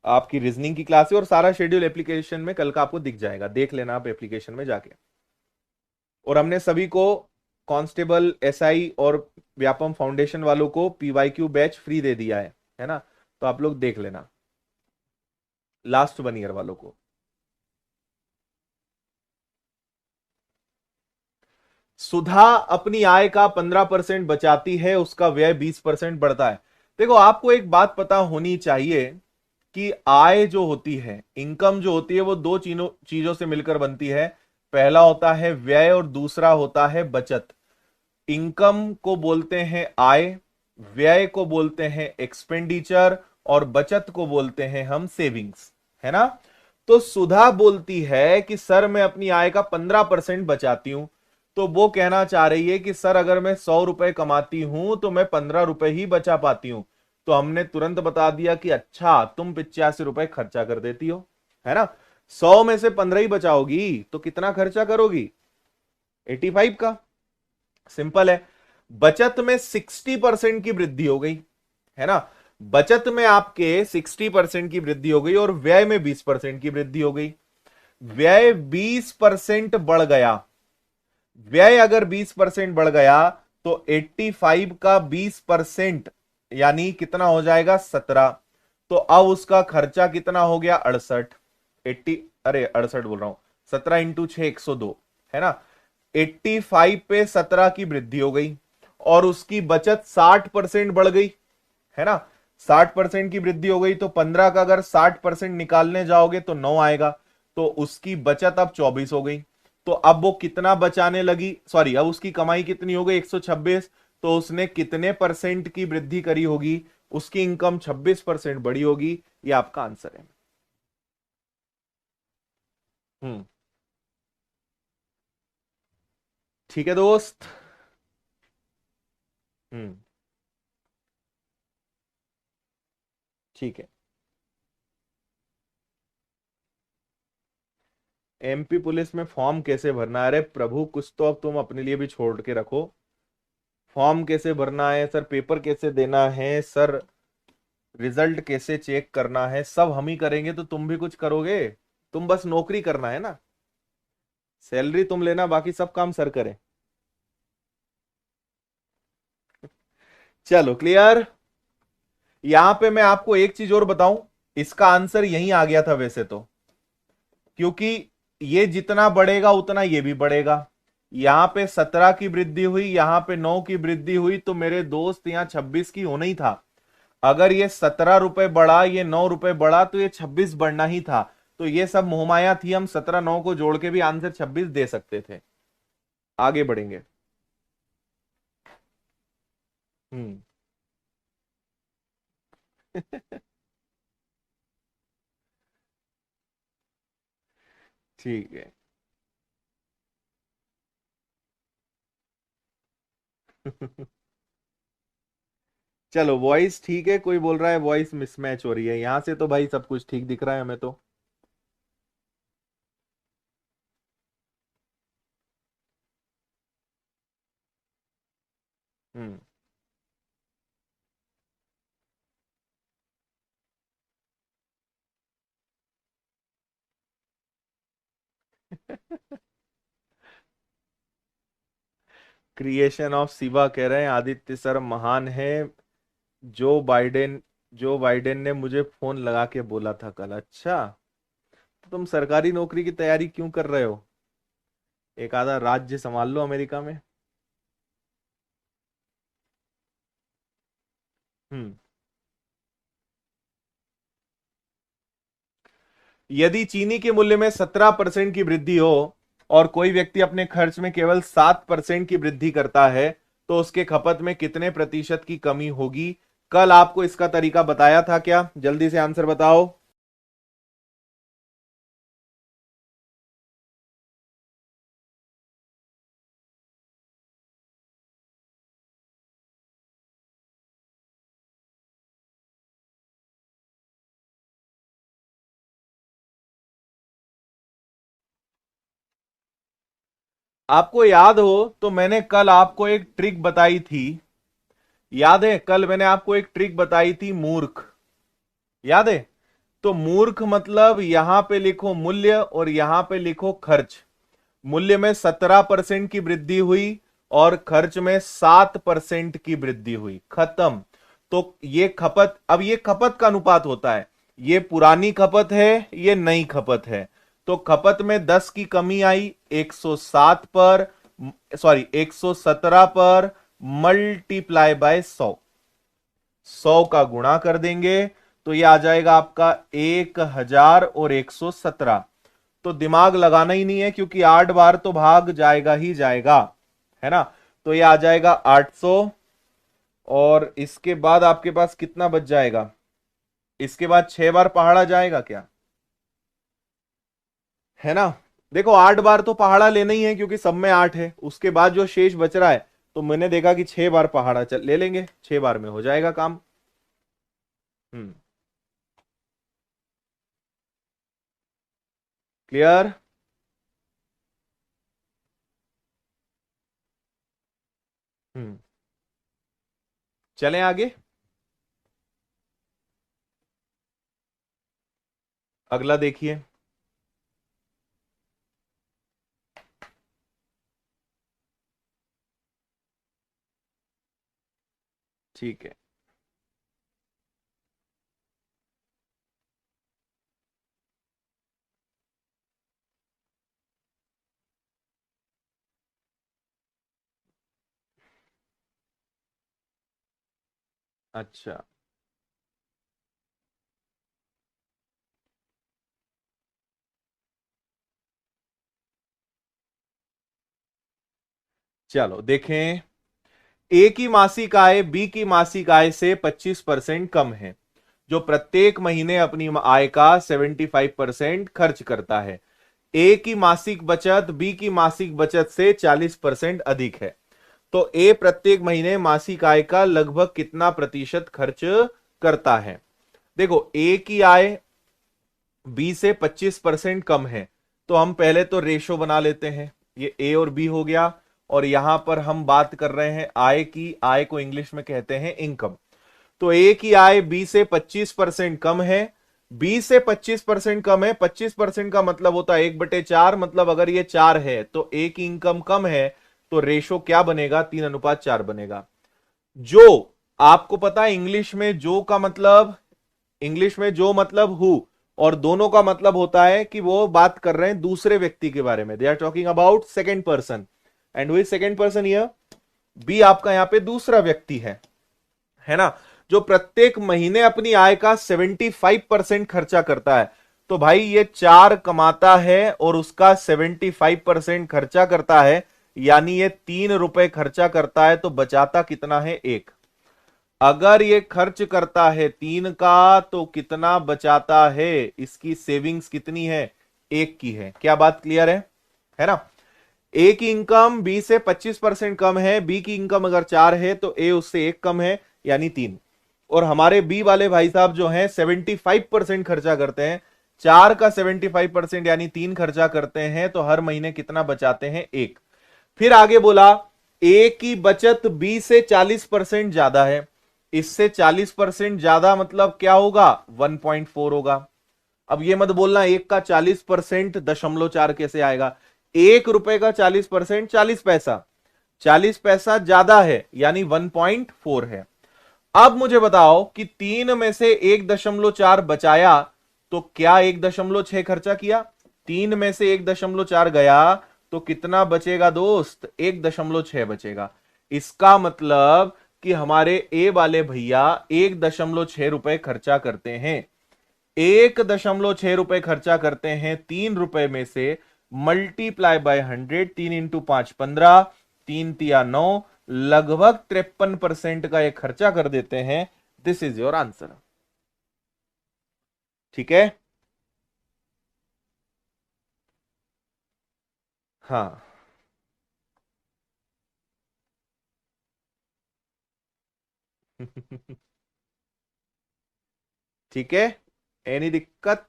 आपकी रीजनिंग की क्लास है और सारा शेड्यूल एप्लीकेशन में कल का आपको दिख जाएगा, देख लेना आप एप्लीकेशन में जाके। और हमने सभी को कांस्टेबल एसआई और व्यापम फाउंडेशन वालों को पीवाईक्यू बैच फ्री दे दिया है ना, तो आप लोग देख लेना लास्ट 1 ईयर वालों को। सुधा अपनी आय का 15% बचाती है, उसका व्यय 20% बढ़ता है। देखो आपको एक बात पता होनी चाहिए कि आय जो होती है, इनकम जो होती है, वो दो चीजों चीजों से मिलकर बनती है। पहला होता है व्यय और दूसरा होता है बचत। इनकम को बोलते हैं आय, व्यय को बोलते हैं एक्सपेंडिचर, और बचत को बोलते हैं हम सेविंग्स, है ना। तो सुधा बोलती है कि सर मैं अपनी आय का 15% बचाती हूं। तो वो कहना चाह रही है कि सर अगर मैं 100 रुपए कमाती हूं तो मैं 15 रुपए ही बचा पाती हूं। तो हमने तुरंत बता दिया कि अच्छा तुम 85 रुपए खर्चा कर देती हो, है ना। 100 में से 15 ही बचाओगी तो कितना खर्चा करोगी? 85 का। सिंपल है। बचत में 60% की वृद्धि हो गई, है ना। बचत में आपके 60% की वृद्धि हो गई और व्यय में 20% की वृद्धि हो गई। व्यय 20% बढ़ गया। व्यय अगर 20% बढ़ गया तो 85 का 20% यानी कितना हो जाएगा? 17। तो अब उसका खर्चा कितना हो गया? 68। 80, अरे 68 बोल रहा हूं, 17 इंटू 6 102, है ना। 85 पे 17 की वृद्धि हो गई और उसकी बचत 60% बढ़ गई, है ना। 60% की वृद्धि हो गई तो 15 का अगर 60% निकालने जाओगे तो 9 आएगा। तो उसकी बचत अब 24 हो गई। तो अब वो कितना बचाने लगी, सॉरी अब उसकी कमाई कितनी हो गई? 126। तो उसने कितने परसेंट की वृद्धि करी होगी? उसकी इनकम 26% बढ़ी होगी। ये आपका आंसर है। हम्म। ठीक है दोस्त। हम्म। ठीक है। एमपी पुलिस में फॉर्म कैसे भरना है? अरे प्रभु कुछ तो अब तुम अपने लिए भी छोड़ के रखो। फॉर्म कैसे भरना है सर, पेपर कैसे देना है सर, रिजल्ट कैसे चेक करना है, सब हम ही करेंगे तो तुम भी कुछ करोगे? तुम बस नौकरी करना है ना, सैलरी तुम लेना, बाकी सब काम सर करे। चलो क्लियर। यहां पे मैं आपको एक चीज और बताऊं, इसका आंसर यहीं आ गया था वैसे तो, क्योंकि ये जितना बढ़ेगा उतना ये भी बढ़ेगा। यहां पे 17 की वृद्धि हुई, यहां पे 9 की वृद्धि हुई, तो मेरे दोस्त यहां 26 की होना ही था। अगर ये 17 रुपए बढ़ा, ये 9 रुपए बढ़ा, तो ये 26 बढ़ना ही था। तो ये सब मोहमाया थी, हम 17 9 को जोड़ के भी आंसर 26 दे सकते थे। आगे बढ़ेंगे। हम्म। ठीक है। चलो वॉइस ठीक है, कोई बोल रहा है वॉइस मिसमैच हो रही है, यहां से तो भाई सब कुछ ठीक दिख रहा है हमें तो। हम्म। क्रिएशन ऑफ शिवा कह रहे हैं आदित्य सर महान है। जो बाइडेन जो बाइडेन ने मुझे फोन लगा के बोला था कल। अच्छा, तो तुम सरकारी नौकरी की तैयारी क्यों कर रहे हो? एक आधा राज्य संभाल लो अमेरिका में। हम्म। यदि चीनी के मूल्य में 17% की वृद्धि हो और कोई व्यक्ति अपने खर्च में केवल 7% की वृद्धि करता है, तो उसके खपत में कितने प्रतिशत की कमी होगी? कल आपको इसका तरीका बताया था क्या? जल्दी से आंसर बताओ। आपको याद हो तो मैंने कल आपको एक ट्रिक बताई थी। याद है कल मैंने आपको एक ट्रिक बताई थी, मूर्ख, याद है? तो मूर्ख मतलब यहां पे लिखो मूल्य और यहां पे लिखो खर्च। मूल्य में 17% की वृद्धि हुई और खर्च में 7% की वृद्धि हुई, खत्म। तो ये खपत, अब ये खपत का अनुपात होता है, ये पुरानी खपत है, ये नई खपत है। तो खपत में 10 की कमी आई, 107 पर, सॉरी 117 पर मल्टीप्लाई बाय 100, 100 का गुणा कर देंगे तो ये आ जाएगा आपका 1000 और 117। तो दिमाग लगाना ही नहीं है क्योंकि 8 बार तो भाग जाएगा ही जाएगा, है ना। तो ये आ जाएगा 800। और इसके बाद आपके पास कितना बच जाएगा, इसके बाद 6 बार पहाड़ा जाएगा क्या, है ना। देखो 8 बार तो पहाड़ा लेना ही है क्योंकि सब में 8 है, उसके बाद जो शेष बच रहा है तो मैंने देखा कि 6 बार पहाड़ा चल ले लेंगे, 6 बार में हो जाएगा काम। हम्म। क्लियर। हम्म। चलें आगे। अगला देखिए। ठीक है। अच्छा, चलो देखें। ए की मासिक आय बी की मासिक आय से 25% कम है, जो प्रत्येक महीने अपनी आय का 75% खर्च करता है। ए की मासिक बचत बी की मासिक बचत से 40% अधिक है। तो ए प्रत्येक महीने मासिक आय का लगभग कितना प्रतिशत खर्च करता है। देखो ए की आय बी से 25% कम है, तो हम पहले तो रेशो बना लेते हैं, ये ए और बी हो गया। और यहां पर हम बात कर रहे हैं आय की, आय को इंग्लिश में कहते हैं इनकम। तो ए की आय बी से 25% कम है, बी से 25% कम है। 25% का मतलब होता है 1/4, मतलब अगर ये 4 है तो ए की इनकम कम है, तो रेशो क्या बनेगा, 3:4 बनेगा। जो आपको पता है इंग्लिश में जो का मतलब, इंग्लिश में जो मतलब हु, और दोनों का मतलब होता है कि वो बात कर रहे हैं दूसरे व्यक्ति के बारे में, they are talking about second person. And who second person here, be आपका यहां पे दूसरा व्यक्ति है ना, जो प्रत्येक महीने अपनी आय का 75% खर्चा करता है। तो भाई ये 4 कमाता है और उसका 75% खर्चा करता है, यानी ये 3 रुपए खर्चा करता है, तो बचाता कितना है, 1। अगर ये खर्च करता है 3 का तो कितना बचाता है, इसकी सेविंग्स कितनी है, 1 की है। क्या बात क्लियर है ना। ए की इनकम बी से 25% कम है, बी की इनकम अगर 4 है तो ए उससे 1 कम है, यानी 3। और हमारे बी वाले भाई साहब जो हैं 75% खर्चा करते हैं, 4 का 75% यानी 3 खर्चा करते हैं, तो हर महीने कितना बचाते हैं, 1। फिर आगे बोला ए की बचत बी से 40% ज्यादा है, इससे 40% ज्यादा मतलब क्या होगा, 1.4 होगा। अब ये मत बोलना एक का 40% 0.4 कैसे आएगा, 1 रुपए का 40% 40 पैसा, 40 पैसा ज्यादा है, यानी 1.4 है। अब मुझे बताओ कि 3 में से 1.4 बचाया, तो क्या 1.6 खर्चा किया, 3 में से 1.4 गया तो कितना बचेगा दोस्त, 1.6 बचेगा। इसका मतलब कि हमारे ए वाले भैया 1.6 रुपए खर्चा करते हैं, 1.6 रुपए खर्चा करते हैं 3 रुपए में से, मल्टीप्लाई बाय 100, 3 × 5 = 15, 3 × 9, लगभग 53% का ये खर्चा कर देते हैं। This is your answer. ठीक है। हाँ। ठीक है, एनी दिक्कत।